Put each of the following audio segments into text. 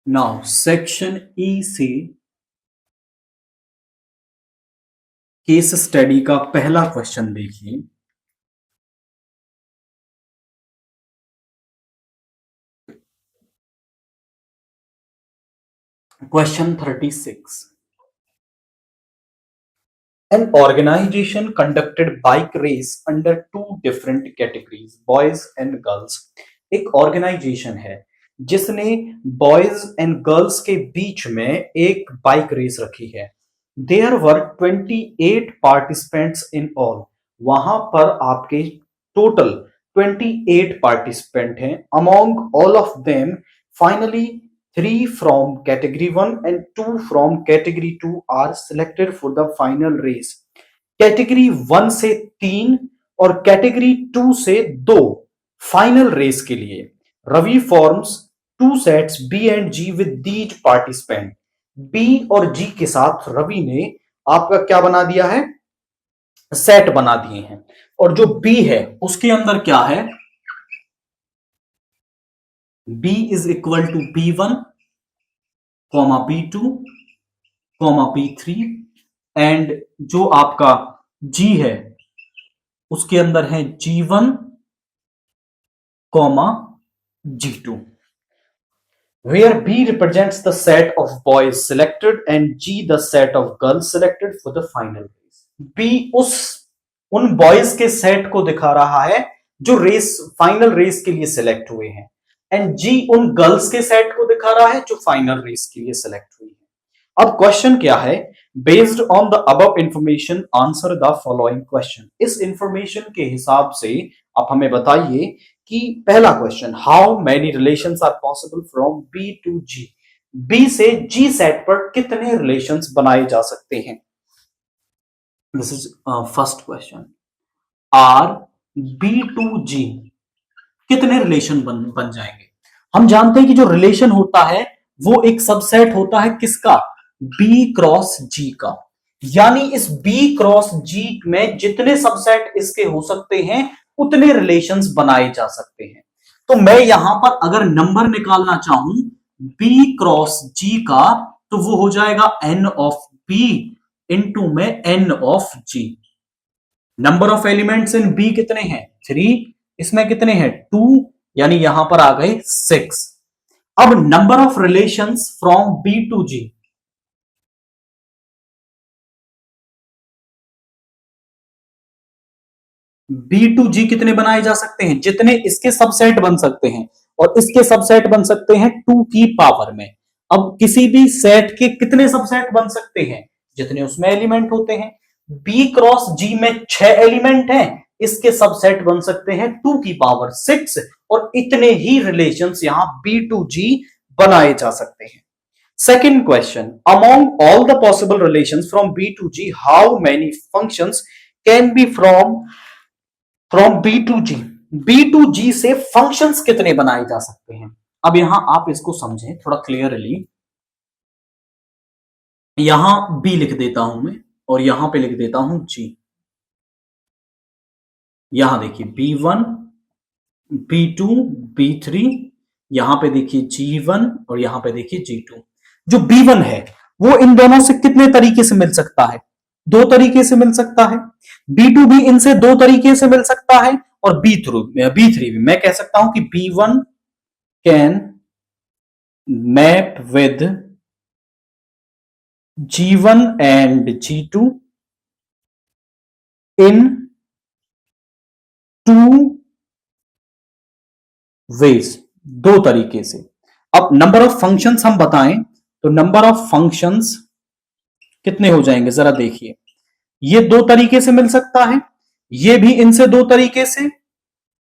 Now section E से case study का पहला क्वेश्चन देखिए। Question 36। An organization conducted bike race under two different categories, boys and girls. एक organisation है जिसने बॉयज एंड गर्ल्स के बीच में एक बाइक रेस रखी है। There were 28 participants in all. वहां पर आपके टोटल 28 पार्टिसिपेंट हैं। Among all of them finally 3 from category 1 and 2 from category 2 are selected for the final race. Category 1 से 3 और कैटेगरी 2 से 2 फाइनल रेस के लिए। Ravi forms 2 sets B and G with these participant. B और G के साथ रवि ने आपका क्या बना दिया है, सेट बना दिए हैं। और जो बी है उसके अंदर क्या है, B is equal to B1, B2, B3 and जो आपका G है उसके अंदर है G1, G2, where B represents the set of boys selected and G the set of girls selected for the final race. B उन boys के set को दिखा रहा है जो रेस फाइनल रेस के लिए सिलेक्ट हुए हैं, एंड जी उन गर्ल्स के सेट को दिखा रहा है जो फाइनल रेस के लिए सिलेक्ट हुई है। अब क्वेश्चन क्या है, based on the above information answer the following question. इस इंफॉर्मेशन के हिसाब से आप हमें बताइए कि पहला question, how many relations are possible from B to G. B से जी सेट पर कितने रिलेशंस बनाए जा सकते हैं। This is first question. R B to G कितने रिलेशन बन जाएंगे। हम जानते हैं कि जो रिलेशन होता है वो एक सबसेट होता है किसका, बी क्रॉस जी का। यानी इस बी क्रॉस जी में जितने सबसेट इसके हो सकते हैं उतने रिलेशंस बनाए जा सकते हैं। तो मैं यहां पर अगर नंबर निकालना चाहूं बी क्रॉस जी का तो वो हो जाएगा एन ऑफ बी इंटू में n of G. Number of elements in B कितने हैं, 3, इसमें कितने हैं 2, यानी यहां पर आ गए 6। अब number of relations from B to G, B to G कितने बनाए जा सकते हैं, जितने इसके सबसेट बन सकते हैं, और इसके सबसेट बन सकते हैं 2 की पावर में। अब किसी भी सेट के कितने सबसेट बन सकते हैं, जितने उसमें एलिमेंट होते हैं। बी क्रॉस जी में 6 एलिमेंट हैं, इसके सबसेट बन सकते हैं 2 की पावर 6, और इतने ही रिलेशंस यहां बी टू जी बनाए जा सकते हैं। Second question, among all the possible relations from B to G how many functions can be from B to G. B to G से फंक्शंस कितने बनाए जा सकते हैं। अब यहां आप इसको समझें थोड़ा क्लियरली। यहां बी लिख देता हूं मैं और यहां पे लिख देता हूं जी। यहां देखिए B1, B2, B3, यहां पे देखिए G1 और यहां पे देखिए G2। जो B1 है वो इन दोनों से कितने तरीके से मिल सकता है, 2 तरीके से मिल सकता है। B2 भी इनसे 2 तरीके से मिल सकता है, और B3 भी मैं कह सकता हूं कि B1 can map with G1 and G2 in 2 ways, 2 तरीके से। अब नंबर ऑफ फंक्शंस हम बताएं तो नंबर ऑफ फंक्शंस कितने हो जाएंगे जरा देखिए। ये 2 तरीके से मिल सकता है, ये भी इनसे 2 तरीके से,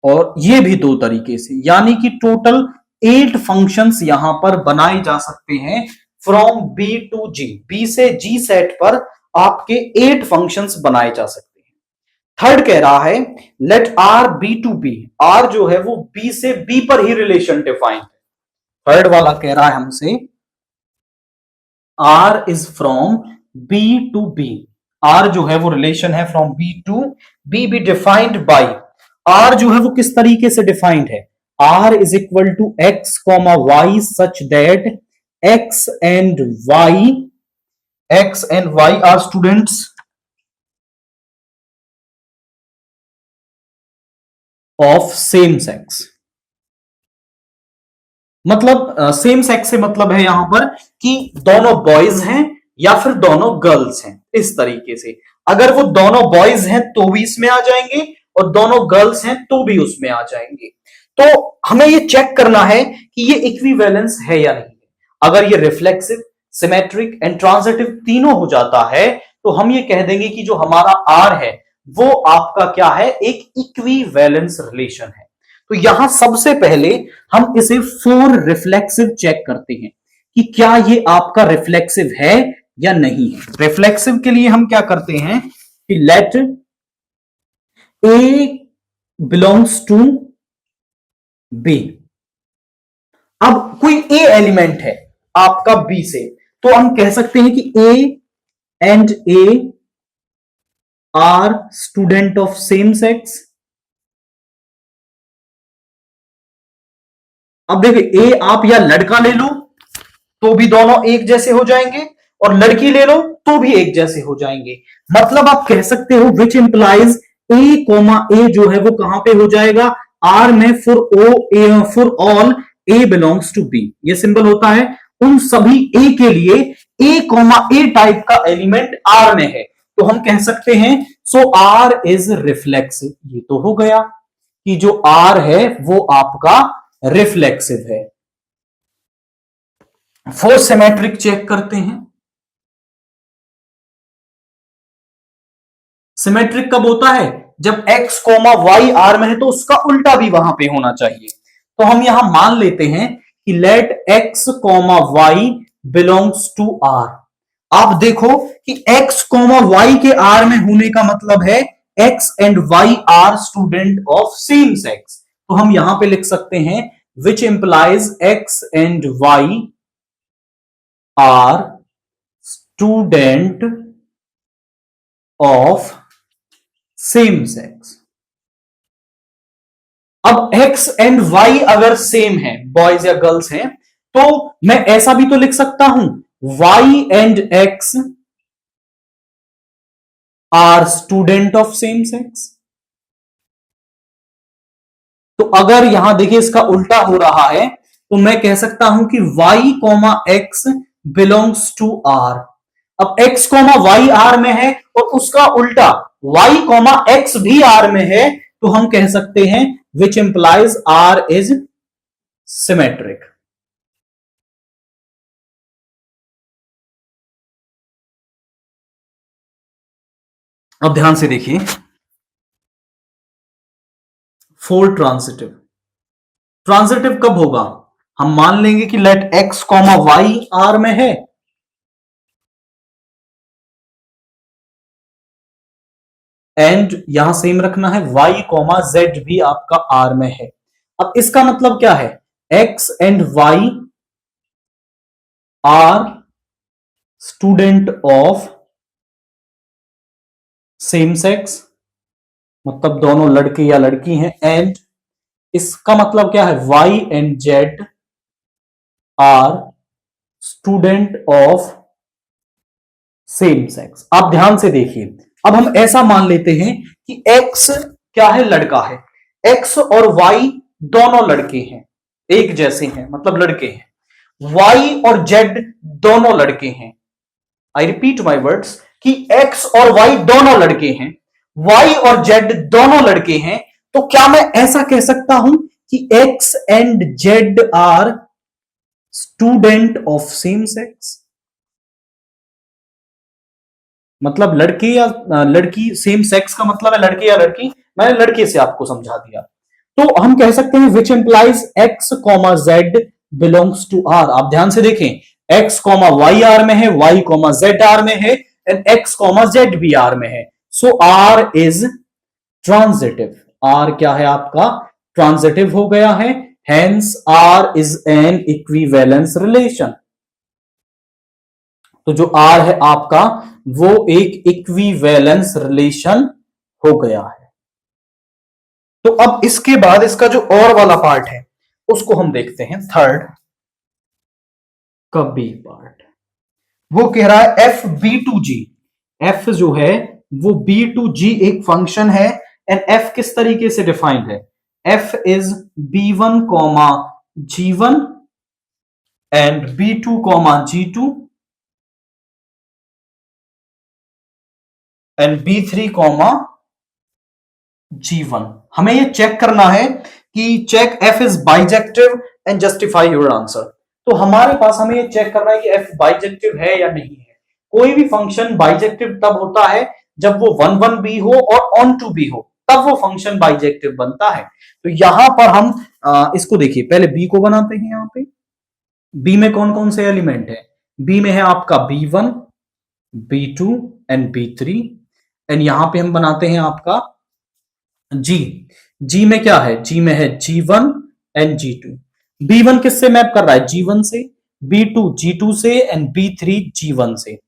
और ये भी 2 तरीके से, यानी कि टोटल 8 फंक्शंस यहां पर बनाए जा सकते हैं from B to G. B से जी सेट पर आपके 8 फंक्शंस बनाए जा सकते हैं। थर्ड कह रहा है let R B to B. R जो है वो बी से बी पर ही रिलेशन डिफाइन है। थर्ड वाला कह रहा है हमसे R is from B to B. R जो है वो रिलेशन है from B to B, be defined by. R जो है वो किस तरीके से डिफाइंड है, R is equal to x comma y such that x and y are students of same sex। मतलब सेम सेक्स से मतलब है यहां पर कि दोनों बॉयज हैं या फिर दोनों गर्ल्स हैं, इस तरीके से। अगर वो दोनों बॉयज हैं तो भी इसमें आ जाएंगे और दोनों गर्ल्स हैं तो भी उसमें आ जाएंगे। तो हमें ये चेक करना है कि ये इक्विवेलेंस है या नहीं। अगर ये रिफ्लेक्सिव, सिमेट्रिक एंड ट्रांजिटिव तीनों हो जाता है तो हम ये कह देंगे कि जो हमारा आर है वो आपका क्या है, एक इक्विवेलेंस रिलेशन है। तो यहां सबसे पहले हम इसे फॉर रिफ्लेक्सिव चेक करते हैं कि क्या ये आपका रिफ्लेक्सिव है या नहीं है। रिफ्लेक्सिव के लिए हम क्या करते हैं कि let a belongs to B. अब कोई ए एलिमेंट है आपका बी से, तो हम कह सकते हैं कि A and A R student of same sex. अब देखिए, ए आप या लड़का ले लो तो भी दोनों एक जैसे हो जाएंगे और लड़की ले लो तो भी एक जैसे हो जाएंगे। मतलब आप कह सकते हो विच इंप्लाइज ए कोमा ए जो है वो कहां पे हो जाएगा, आर में for all a belongs to B. ये सिंबल होता है उन सभी ए के लिए ए कोमा ए टाइप का एलिमेंट आर में है, तो हम कह सकते हैं सो आर इज रिफ्लेक्सिव। ये तो हो गया कि जो आर है वो आपका रिफ्लेक्सिव है। फोर सिमेट्रिक चेक करते हैं। सिमेट्रिक कब होता है, जब x कोमा वाई आर में है तो उसका उल्टा भी वहां पे होना चाहिए। तो हम यहां मान लेते हैं कि let x comma y belongs to R. आप देखो कि x कोमा वाई के आर में होने का मतलब है x and y are student of same sex. तो हम यहां पे लिख सकते हैं which implies x and y are student of same sex. अब x एंड y अगर सेम है, बॉयज या गर्ल्स हैं, तो मैं ऐसा भी तो लिख सकता हूं y and x are student of same sex. तो अगर यहां देखिए इसका उल्टा हो रहा है तो मैं कह सकता हूं कि y comma x belongs to R. अब x कोमा वाई आर में है और उसका उल्टा y कोमा एक्स भी आर में है, तो हम कह सकते हैं which implies R is symmetric. अब ध्यान से देखिए, फोर ट्रांजिटिव। ट्रांजिटिव कब होगा, हम मान लेंगे कि let x comma y R में है एंड यहां सेम रखना है y कोमा जेड भी आपका आर में है। अब इसका मतलब क्या है, x and y are student of same sex, मतलब दोनों लड़के या लड़की हैं। एंड इसका मतलब क्या है, y and z are student of same sex. आप ध्यान से देखिए, अब हम ऐसा मान लेते हैं कि x क्या है, लड़का है, x और y दोनों लड़के हैं, एक जैसे हैं, मतलब लड़के हैं। y और z दोनों लड़के हैं। आई रिपीट माई वर्ड्स कि x और y दोनों लड़के हैं, y और z दोनों लड़के हैं। तो क्या मैं ऐसा कह सकता हूं कि x and z are student of same sex. मतलब लड़के या लड़की, सेम सेक्स का मतलब है लड़के या लड़की, मैंने लड़के से आपको समझा दिया। तो हम कह सकते हैं which implies x comma z belongs to R. आप ध्यान से देखें, x कॉमा वाई आर में है, y कॉमा जेड आर में है एंड x कॉमा जेड भी आर में है। So R is transitive. R क्या है आपका, ट्रांजिटिव हो गया है। Hence R is an equivalence relation. तो जो आर है आपका वो एक इक्विवेलेंस रिलेशन हो गया है। तो अब इसके बाद इसका जो और वाला पार्ट है उसको हम देखते हैं, थर्ड। का बी पार्ट। वो कह रहा है f B to G, f जो है वो बी टू जी एक फंक्शन है, एंड एफ किस तरीके से डिफाइंड है, f is B one comma G one and B two comma G two and B three comma G one. हमें ये चेक करना है कि check f is bijective and justify your answer. तो हमारे पास हमें ये चेक करना है कि एफ बाइजेक्टिव है या नहीं है। कोई भी फंक्शन बाइजेक्टिव तब होता है जब वो वन वन बी हो और ऑन टू बी हो, तब वो फंक्शन बाइजेक्टिव बनता है। तो यहां पर हम इसको देखिए, पहले बी को बनाते हैं। यहां पे बी में कौन कौन से एलिमेंट है, बी में है आपका B one, B two and B three, and यहां पे हम बनाते हैं आपका जी। जी में क्या है, जी में है G one and G two. B one किससे मैप कर रहा है, जी वन से, बी टू जी टू से and B three G one से।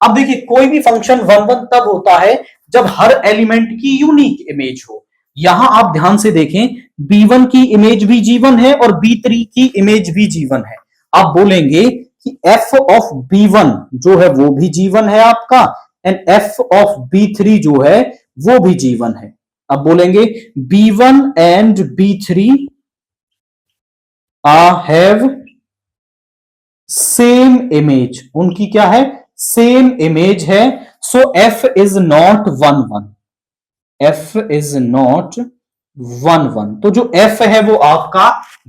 अब देखिए कोई भी फंक्शन वन वन तब होता है जब हर एलिमेंट की यूनिक इमेज हो। यहां आप ध्यान से देखें, बी वन की इमेज भी जी वन है और बी थ्री की इमेज भी जी वन है। आप बोलेंगे कि एफ ऑफ बी वन जो है वो भी जी वन है आपका, and f of B three जो है वो भी जी वन है। अब बोलेंगे B1 and B3 have same image, उनकी क्या है, सेम इमेज है। सो F is not one one, F is not one one. तो जो F है वो आपका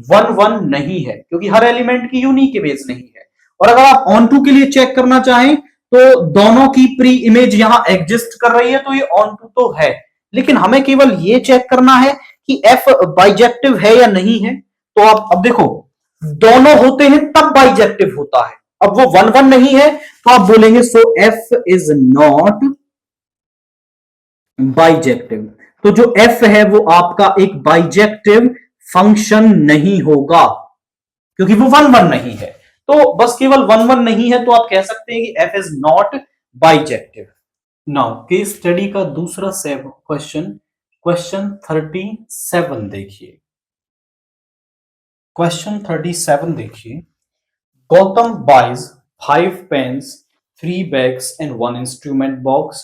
वन वन नहीं है, क्योंकि हर एलिमेंट की यूनिक इमेज नहीं है। और अगर आप ऑन टू के लिए चेक करना चाहें तो दोनों की प्री इमेज यहां एग्जिस्ट कर रही है, तो ये ऑन टू तो है, लेकिन हमें केवल ये चेक करना है कि एफ बाइजेक्टिव है या नहीं है। तो आप अब देखो, दोनों होते हैं तब बाइजेक्टिव होता है। अब वो वन वन नहीं है तो आप बोलेंगे सो एफ इज नॉट बाइजेक्टिव। तो जो एफ है वो आपका एक बाइजेक्टिव फंक्शन नहीं होगा, क्योंकि वो वन वन नहीं है। तो बस केवल वन वन नहीं है तो आप कह सकते हैं कि f is not bijective. Now case study का दूसरा क्वेश्चन, क्वेश्चन 37 देखिए। क्वेश्चन 37 देखिए, Gautam buys 5 pens 3 bags and 1 instrument box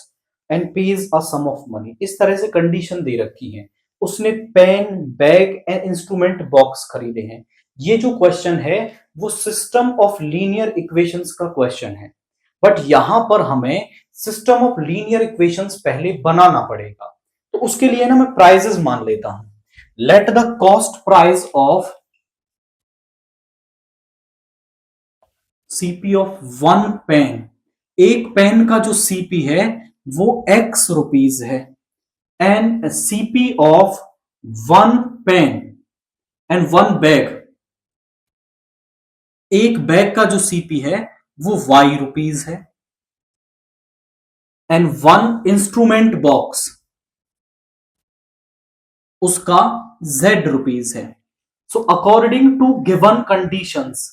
and pays a sum of money. इस तरह से कंडीशन दे रखी है, उसने pen, bag and instrument box खरीदे हैं। ये जो क्वेश्चन है वो सिस्टम ऑफ लीनियर इक्वेशंस का क्वेश्चन है, बट यहां पर हमें सिस्टम ऑफ लीनियर इक्वेशंस पहले बनाना पड़ेगा। तो उसके लिए ना मैं प्राइजेस मान लेता हूं। Let the cost price of CP of one pen, एक पेन का जो सीपी है वो एक्स रुपीज है, and CP of one pen and one bag, एक बैग का जो सीपी है वो वाई रुपीज है, एंड वन इंस्ट्रूमेंट बॉक्स उसका जेड रुपीज है। So according to given conditions,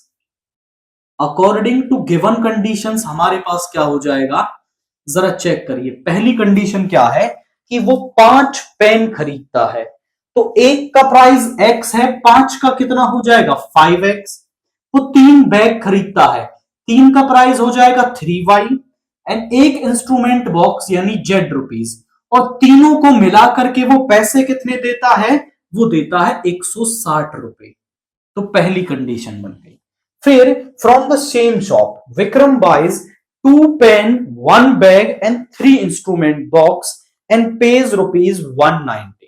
according to given conditions हमारे पास क्या हो जाएगा, जरा चेक करिए। पहली कंडीशन क्या है कि वो 5 पेन खरीदता है, तो एक का प्राइस एक्स है, 5 का कितना हो जाएगा 5x। वो 3 बैग खरीदता है, 3 का प्राइस हो जाएगा 3y, एंड एक इंस्ट्रूमेंट बॉक्स यानी जेड रुपीज, और तीनों को मिला करके वो पैसे कितने देता है, वो देता है 160 रुपए। तो पहली कंडीशन बन गई। फिर from the same shop Vikram buys 2 pen 1 bag and 3 instrument box and pays rupees 190।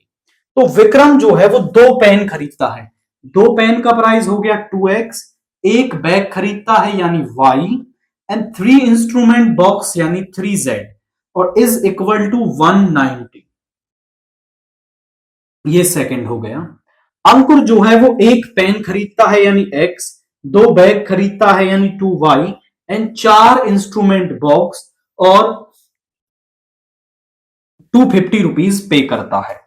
तो विक्रम जो है वो 2 पेन खरीदता है, 2 पेन का प्राइस हो गया 2x, एक बैग खरीदता है यानी y, एंड 3 इंस्ट्रूमेंट बॉक्स यानी 3z, और इज इक्वल टू 190। ये सेकंड हो गया। अंकुर जो है वो एक पेन खरीदता है यानी x, 2 बैग खरीदता है यानी 2y, एंड 4 इंस्ट्रूमेंट बॉक्स और 250 रुपीज पे करता है।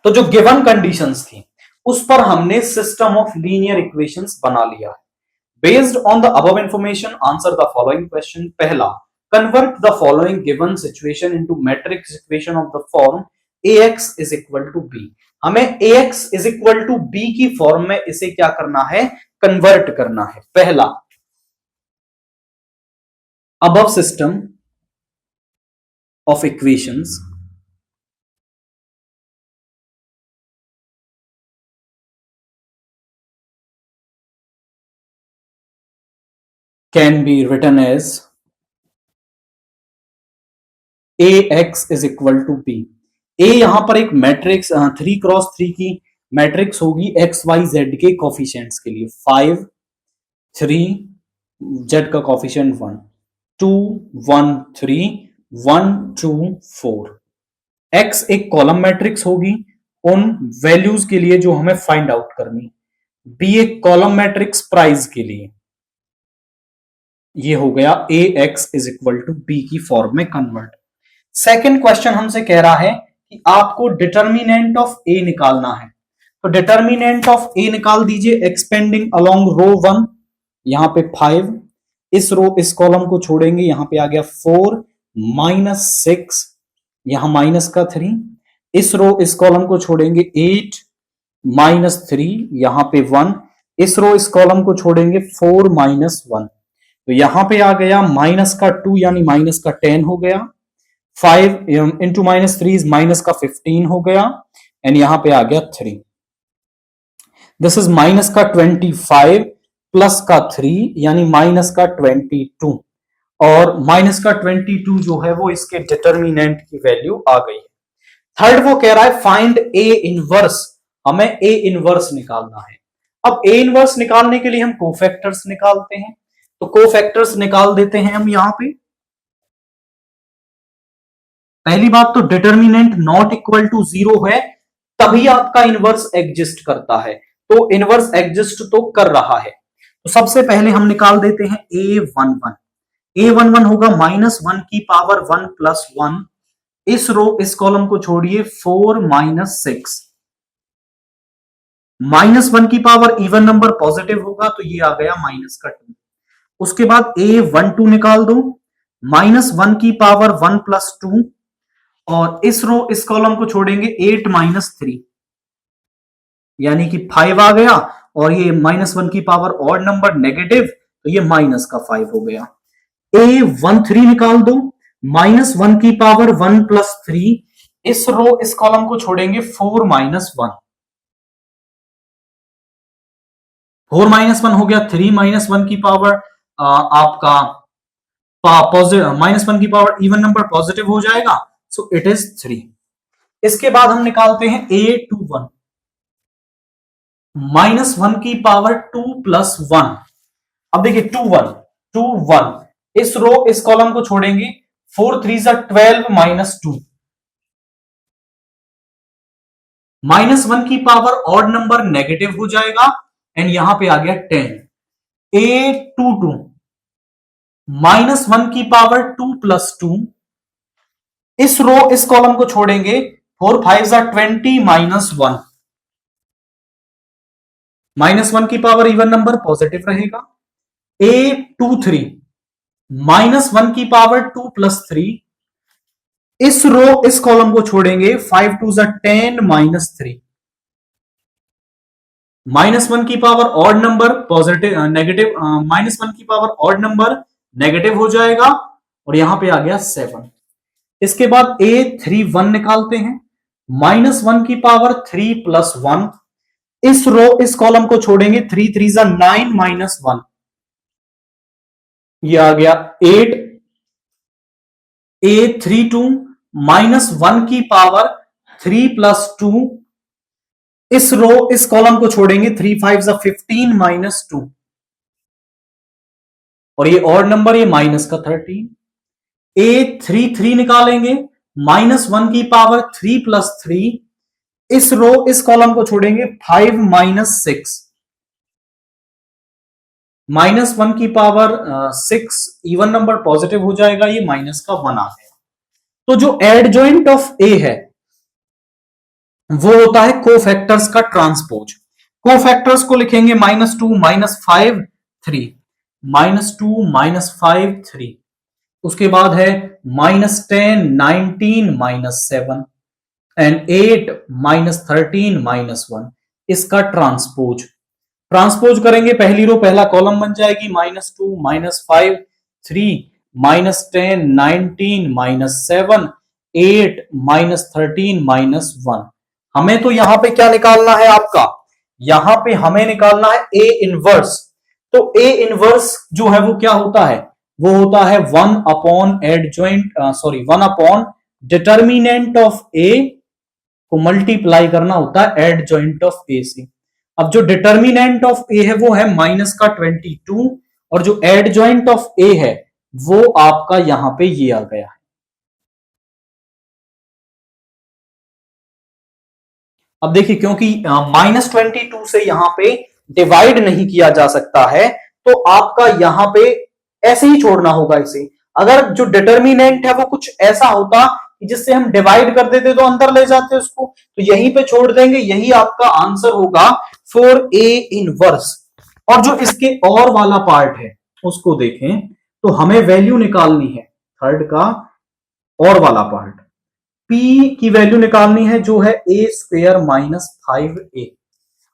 तो जो गिवन कंडीशंस थी उस पर हमने सिस्टम ऑफ लीनियर इक्वेशंस बना लिया है। Based on the above information answer the following question. पहला, convert the following given situation into matrix equation of the form ax is equal to b। हमें ax is equal to b की form में इसे क्या करना है, convert करना है। पहला, above system of equations can be written as ax is equal to b। a यहां पर एक मैट्रिक्स 3x3 की मैट्रिक्स होगी एक्स वाई जेड के कोफिशिएंट्स के लिए। 5 3 जेड का कोफिशिएंट 1 2 1 3 1 2 4। एक्स एक कॉलम मैट्रिक्स होगी उन वैल्यूज के लिए जो हमें फाइंड आउट करनी। बी एक कॉलम मैट्रिक्स प्राइस के लिए। ये हो गया A x is equal to B की फॉर्म में कन्वर्ट। सेकेंड क्वेश्चन हमसे कह रहा है कि आपको डिटर्मिनेंट ऑफ ए निकालना है। तो डिटर्मिनेंट ऑफ ए निकाल दीजिए एक्सपेंडिंग अलोंग रो 1, यहां पे 5, इस रो इस कॉलम को छोड़ेंगे, यहां पे आ गया 4 -6, यहां माइनस का 3, इस रो इस कॉलम को छोड़ेंगे 8 -3, यहां पे 1, इस रो इस कॉलम को छोड़ेंगे 4 -1, तो यहां पे आ गया माइनस का 2 यानी माइनस का 10 हो गया। 5 इंटू -3 माइनस का 15 हो गया एंड यहां पे आ गया 3। दिस इज माइनस का 25 प्लस का 3 यानी माइनस का 22, और माइनस का 22 जो है वो इसके डिटर्मिनेंट की वैल्यू आ गई है। थर्ड वो कह रहा है फाइंड ए इनवर्स, हमें ए इनवर्स निकालना है। अब ए इनवर्स निकालने के लिए हम कोफैक्टर्स निकालते हैं, तो कोफैक्टर्स निकाल देते हैं हम यहां पे। पहली बात तो डिटर्मिनेंट नॉट इक्वल टू 0 है तभी आपका इनवर्स एग्जिस्ट करता है, तो इनवर्स एग्जिस्ट तो कर रहा है। तो सबसे पहले हम निकाल देते हैं a11। a11 होगा -1 की पावर 1 + 1, इस रो इस कॉलम को छोड़िए 4 -6, -1 की पावर इवन नंबर पॉजिटिव होगा तो ये आ गया माइनस का 2। उसके बाद a12 निकाल दो, -1 की पावर 1 + 2, और इस रो इस कॉलम को छोड़ेंगे 8 -3 यानी कि 5 आ गया, और ये -1 की पावर ऑड नंबर नेगेटिव तो ये माइनस का 5 हो गया। a13 निकाल दो, -1 की पावर 1 + 3, इस रो इस कॉलम को छोड़ेंगे 4 -1, 4 -1 हो गया 3, -1 की पावर आपका पॉजिटिव, -1 की पावर इवन नंबर पॉजिटिव हो जाएगा, सो इट इज 3। इसके बाद हम निकालते हैं a21, -1 की पावर 2 + 1। अब देखिए 2 1 2 1, इस रो इस कॉलम को छोड़ेंगे 4 3 12 -2, -1 की पावर ऑड नंबर नेगेटिव हो जाएगा एंड यहां पे आ गया 10। a22, -1 की पावर 2 + 2, इस रो इस कॉलम को छोड़ेंगे 4 5 20 -1, -1 की पावर इवन नंबर पॉजिटिव रहेगा। a23, -1 की पावर 2 + 3, इस रो इस कॉलम को छोड़ेंगे 5 2 10 -3, -1 की power odd number positive negative, -1 की पावर ऑड नंबर नेगेटिव हो जाएगा और यहां पे आ गया 7। इसके बाद a31 निकालते हैं, -1 की पावर 3 + 1, इस रो इस कॉलम को छोड़ेंगे 3 3 9 -1, ये आ गया 8। a32, -1 की पावर 3 + 2, इस रो इस कॉलम को छोड़ेंगे 3 5 15 -2, और ये ऑड नंबर ये माइनस का 13। a33 निकालेंगे, -1 की पावर 3 + 3, इस रो इस कॉलम को छोड़ेंगे 5 -6, -1 की पावर 6 इवन नंबर पॉजिटिव हो जाएगा, ये माइनस का 1 आ गया। तो जो एडजॉइंट ऑफ ए है वो होता है कोफैक्टर्स का ट्रांसपोज। कोफैक्टर्स को लिखेंगे -2 -5 3, -2 -5 3, उसके बाद है -10 19 -7 एंड 8 -13 -1, इसका ट्रांसपोज। ट्रांसपोज करेंगे, पहली रो पहला कॉलम बन जाएगी, -2 -5 3 -10 19 -7 8 -13 -1। हमें तो यहां पे क्या निकालना है आपका, यहां पे हमें निकालना है ए इनवर्स। तो ए इनवर्स जो है वो क्या होता है, वो होता है 1 अपॉन डिटर्मिनेंट ऑफ ए को मल्टीप्लाई करना होता है एडजॉइंट ऑफ ए से। अब जो डिटर्मिनेंट ऑफ ए है वो है -22 और जो एडजॉइंट ऑफ ए है वो आपका यहां पे ये आ गया है। अब देखिए क्योंकि -22 से यहां पे डिवाइड नहीं किया जा सकता है तो आपका यहां पे ऐसे ही छोड़ना होगा इसे। अगर जो डिटर्मिनेंट है वो कुछ ऐसा होता जिससे हम डिवाइड कर देते तो अंदर ले जाते उसको, तो यहीं पे छोड़ देंगे, यही आपका आंसर होगा फॉर ए इनवर्स। और जो इसके और वाला पार्ट है उसको देखें तो हमें वैल्यू निकालनी है थर्ड का और वाला पार्ट, P की वैल्यू निकालनी है जो है a² -5a।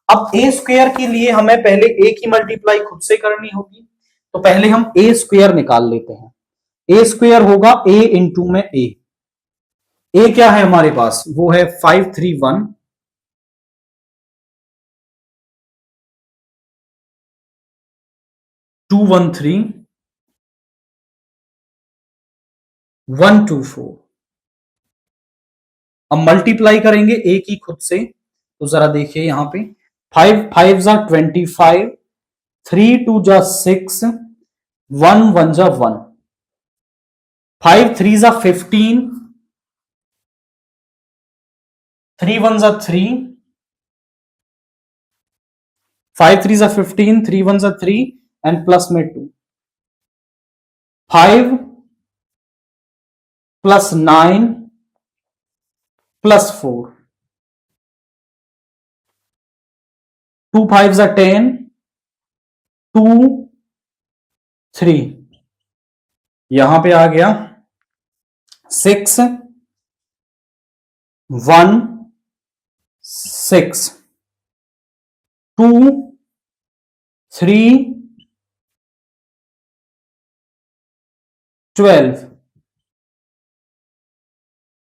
अब a स्क्वायर के लिए हमें पहले a की मल्टीप्लाई खुद से करनी होगी, तो पहले हम a² निकाल लेते हैं। a² होगा a इंटू में a क्या है हमारे पास, वो है 531 213 124। अब मल्टीप्लाई करेंगे a की खुद से, तो जरा देखिए यहां पे 5 5 जा 25 3 2 जा 6 1 1 जा 1 5 3 जा 15 3 1 जा 3 5 3 जा 15 3 1 जा 3 एंड प्लस में 2 5 प्लस 9 प्लस 4 2 5 जा 10 2 3 यहां पे आ गया 6 1 6 2 3 12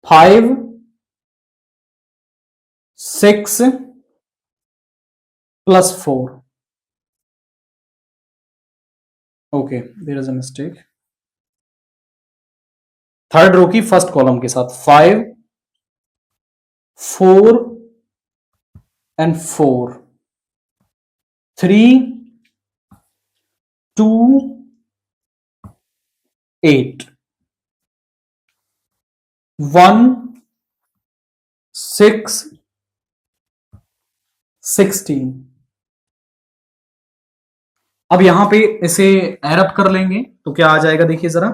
5 6 plus 4। Okay, there is a mistake. Third row की फर्स्ट कॉलम के साथ 5 4 एंड 4 3 2 8 1 6 16। अब यहां पे इसे एरप कर लेंगे तो क्या आ जाएगा, देखिए जरा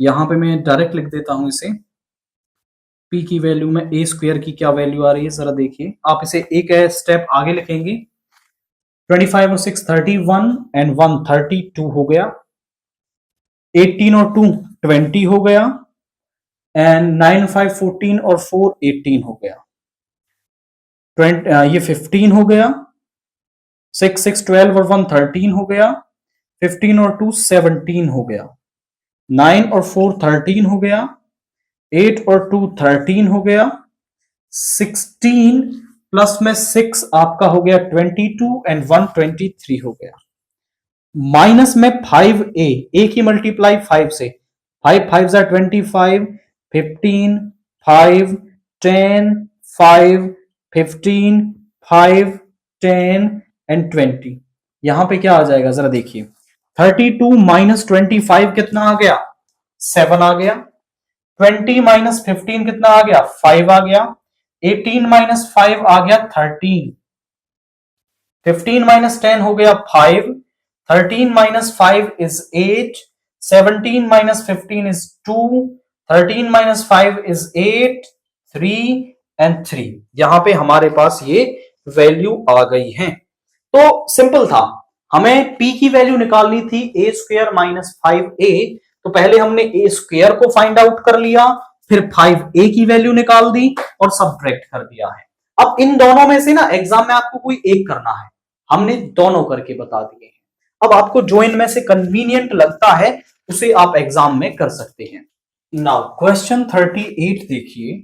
यहां पे मैं डायरेक्ट लिख देता हूं इसे, p की वैल्यू में a² की क्या वैल्यू आ रही है जरा देखिए। आप इसे एक स्टेप आगे लिखेंगे, 25 और 6 31 एंड 1 32 हो गया, 18 और 2 20 हो गया एंड 9 5 14 और 4 18 हो गया, ये 15 हो गया, 6 6 12 और 1 13 हो गया, 15 और 2 17 हो गया, 9 और 4 13 हो गया, 8 और 2 13 हो गया, 16 प्लस में 6 आपका हो गया 22 एंड 1 23 हो गया, माइनस में 5a, a की मल्टीप्लाई 5 से, 5 5 जा 25 15 5 10 5 15 5 10 एंड 20। यहां पे क्या आ जाएगा जरा देखिए, 32 माइनस 25 कितना आ गया, 7 आ गया, 20 माइनस 15 कितना आ गया, 5 आ गया, 18 माइनस 5 आ गया 13, 15 माइनस 10 हो गया 5, 13 minus 5 is 8, 17 minus 15 is 2, 13 minus 5 is 8, 3 and 3। यहां पे हमारे पास ये वैल्यू आ गई है। तो सिंपल था, हमें p की वैल्यू निकालनी थी a² -5a, तो पहले हमने a² को फाइंड आउट कर लिया, फिर 5a की वैल्यू निकाल दी और सब्ट्रैक्ट कर दिया है। अब इन दोनों में से ना एग्जाम में आपको कोई एक करना है, हमने दोनों करके बता दिए हैं। अब आपको जो इनमें से कन्वीनियंट लगता है उसे आप एग्जाम में कर सकते हैं। नाउ क्वेश्चन 38 देखिए,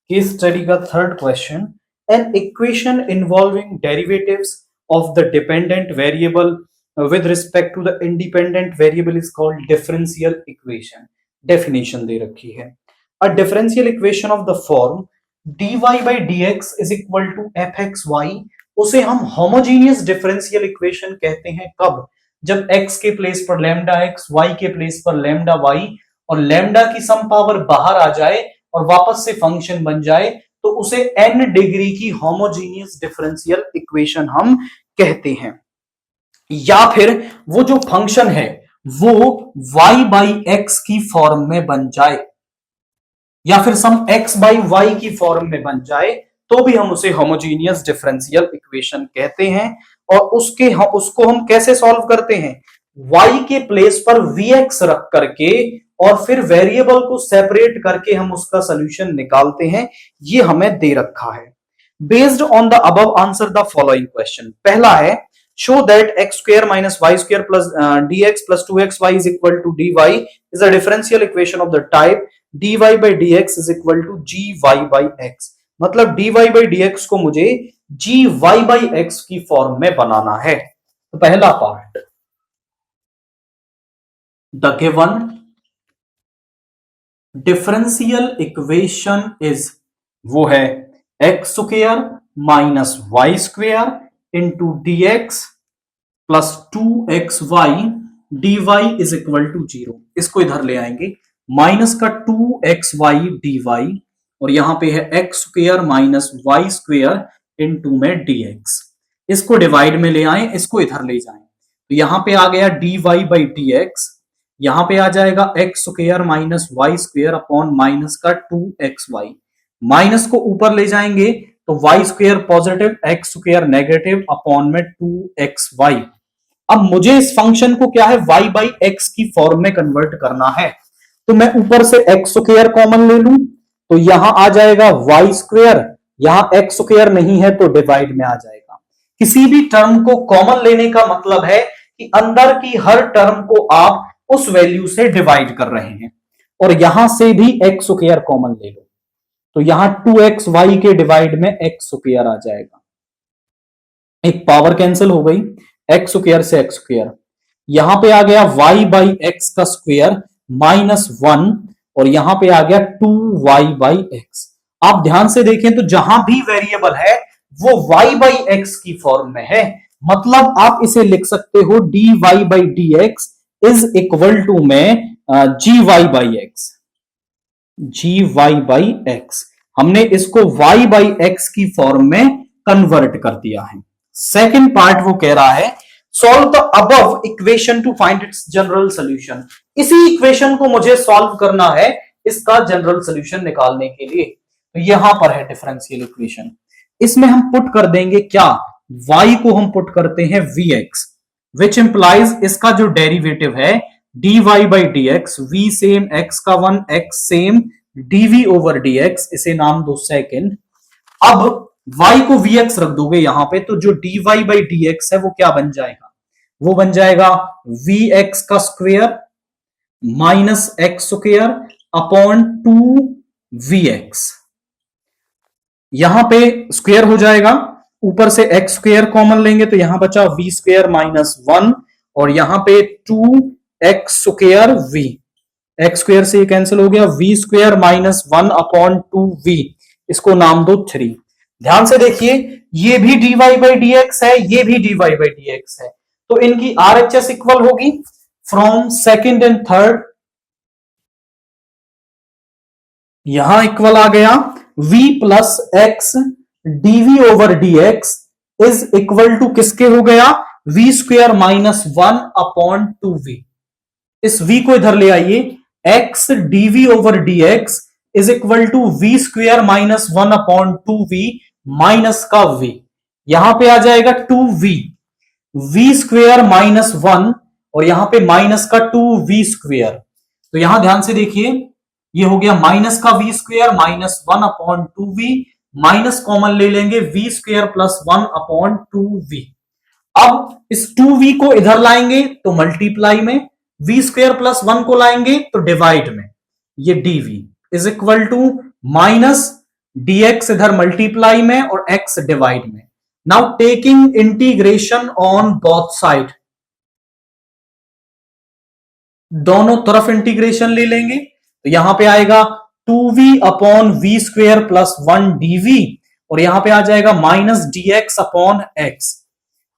केस स्टडी का third question. An equation involving derivatives of the dependent variable with respect to the independent variable is called differential equation. Definition दे रखी है, a differential equation of the form dy by dx is equal to fxy, उसे हम homogeneous differential equation कहते हैं। कब? जब x के place पर लैम्डा x, y के प्लेस पर लैम्डा y और लैम्डा की सम पावर बाहर आ जाए और वापस से फंक्शन बन जाए तो उसे n डिग्री की होमोजीनियस डिफरेंशियल इक्वेशन हम कहते हैं। या फिर वो जो फंक्शन है वो y बाई एक्स की फॉर्म में बन जाए या फिर सम x बाई वाई की फॉर्म में बन जाए तो भी हम उसे होमोजीनियस डिफरेंशियल इक्वेशन कहते हैं। और उसको हम कैसे सॉल्व करते हैं? y के प्लेस पर vx रख करके और फिर वेरिएबल को सेपरेट करके हम उसका सोल्यूशन निकालते हैं। ये हमें दे रखा है। Based on the above answer the following question. पहला है, show that x square minus y square plus dx plus 2xy is equal to dy is a differential equation of the type dy by dx is equal to gy by x। मतलब dy by dx को मुझे gy by x की form में बनाना है। तो पहला part, the given differential equation is, वो है x square minus y square into dx plus 2xy dy is equal to 0। इसको इधर ले आएंगे, माइनस का 2xy dy और यहां पे है x square minus y square into में dx। इसको डिवाइड में ले आए, इसको इधर ले जाएं तो यहां पे आ गया dy बाई dx, यहां पे आ जाएगा x square minus y square upon minus का 2xy। माइनस को ऊपर ले जाएंगे तो y square positive x square negative upon में 2xy। अब मुझे इस फंक्शन को क्या है, y बाई एक्स की फॉर्म में कन्वर्ट करना है। तो मैं ऊपर से x स्क्वायर कॉमन ले लूं तो यहां आ जाएगा y स्क्वायर, यहां x स्क्वायर नहीं है तो डिवाइड में आ जाएगा। किसी भी टर्म को कॉमन लेने का मतलब है कि अंदर की हर टर्म को आप उस वैल्यू से डिवाइड कर रहे हैं। और यहां से भी x स्क्वायर कॉमन ले लो तो यहां 2xy के डिवाइड में x स्क्वायर आ जाएगा, एक पावर कैंसिल हो गई, x स्क्वायर से x स्क्वायर। यहां पे आ गया y बाई एक्स का स्क्वायर माइनस 1 और यहां पे आ गया 2y बाई एक्स। आप ध्यान से देखें तो जहां भी वेरिएबल है वो y बाई एक्स की फॉर्म में है, मतलब आप इसे लिख सकते हो dy by dx is equal to में gy by x, gy by x. हमने इसको y बाई एक्स की फॉर्म में कन्वर्ट कर दिया है। सेकेंड पार्ट वो कह रहा है, solve the above equation to find its general solution. इसी इक्वेशन को मुझे सॉल्व करना है इसका जनरल सोल्यूशन निकालने के लिए। तो यहां पर है डिफरेंशियल इक्वेशन, इसमें हम पुट कर देंगे क्या, y को हम पुट करते हैं vx, विच इंप्लाइज इसका जो डेरिवेटिव है dy by dx, v same x का 1, x same dv over dx, इसे नाम दो सेकेंड। अब y को vx रख दोगे यहां पे तो जो dy बाई dx है वो क्या बन जाएगा, वो बन जाएगा vx का square minus x square upon 2vx। यहां पे स्क्वायर हो जाएगा, ऊपर से एक्स स्क्वायर कॉमन लेंगे तो यहां बचा v स्क्वायर माइनस 1 और यहां पे 2x square v, x square से कैंसिल हो गया, v square minus 1 upon 2v, इसको नाम दो 3। ध्यान से देखिए ये भी dy बाई dx है, ये भी dy बाई dx है, तो इनकी RHS इक्वल होगी फ्रॉम सेकेंड एंड थर्ड। यहां इक्वल आ गया v plus x dv over dx is equal to किसके हो गया, v square minus 1 upon 2v। इस v को इधर ले आइए, x dv over dx is equal to v square minus 1 upon 2v minus का v, यहां पे आ जाएगा 2v, v स्क्वायर माइनस 1 और यहां पे माइनस का 2v स्क्वायर। तो यहां ध्यान से देखिए ये हो गया माइनस का v square minus 1 upon 2v, minus common ले लेंगे v square plus 1 upon 2v। अब इस 2v को इधर लाएंगे तो मल्टीप्लाई में, v स्क्वायर प्लस 1 को लाएंगे तो डिवाइड में, ये dv is equal to minus dx इधर मल्टीप्लाई में और x डिवाइड में। Now taking integration on both side, दोनों तरफ इंटीग्रेशन ले लेंगे तो यहां पे आएगा 2v upon v square plus 1 dv और यहां पे आ जाएगा माइनस dx अपॉन x।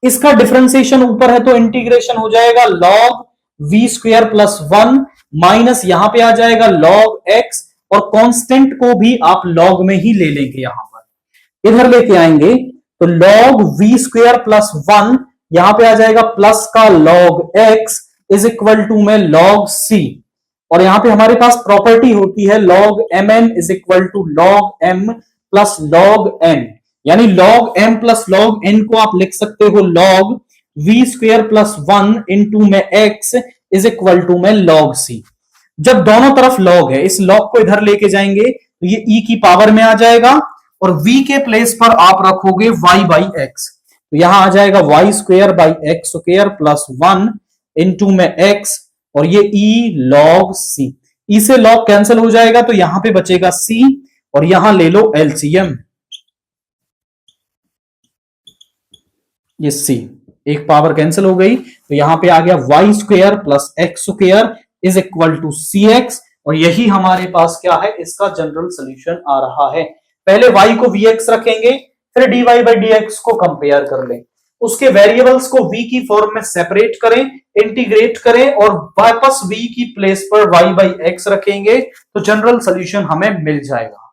इसका डिफरेंशिएशन ऊपर है तो इंटीग्रेशन हो जाएगा log v square plus 1 minus यहां पे आ जाएगा log x और कांस्टेंट को भी आप log में ही ले लेंगे, यहां पर इधर लेके आएंगे तो log v स्क्वेयर प्लस 1 यहां पे आ जाएगा प्लस का log x is equal to में log c और यहां पे हमारे पास प्रॉपर्टी होती है log mn is equal to log m plus log n, यानी log m plus log n को आप लिख सकते हो log v square plus 1 into में x इज इक्वल टू में log c। जब दोनों तरफ log है, इस log को इधर लेके जाएंगे तो ये e की पावर में आ जाएगा और v के प्लेस पर आप रखोगे y बाई x, तो यहां आ जाएगा y square by x square plus 1 into में x और ये e log c, e से log कैंसिल हो जाएगा तो यहां पे बचेगा c और यहां ले लो LCM, ये c एक पावर कैंसिल हो गई तो यहां पे आ गया y square plus x square is equal to cx और यही हमारे पास क्या है, इसका जनरल सॉल्यूशन आ रहा है। पहले y को vx रखेंगे फिर dy बाई dx को कंपेयर कर लें, उसके वेरिएबल्स को v की फॉर्म में सेपरेट करें, इंटीग्रेट करें और वापस v की प्लेस पर y बाई x रखेंगे तो जनरल सॉल्यूशन हमें मिल जाएगा।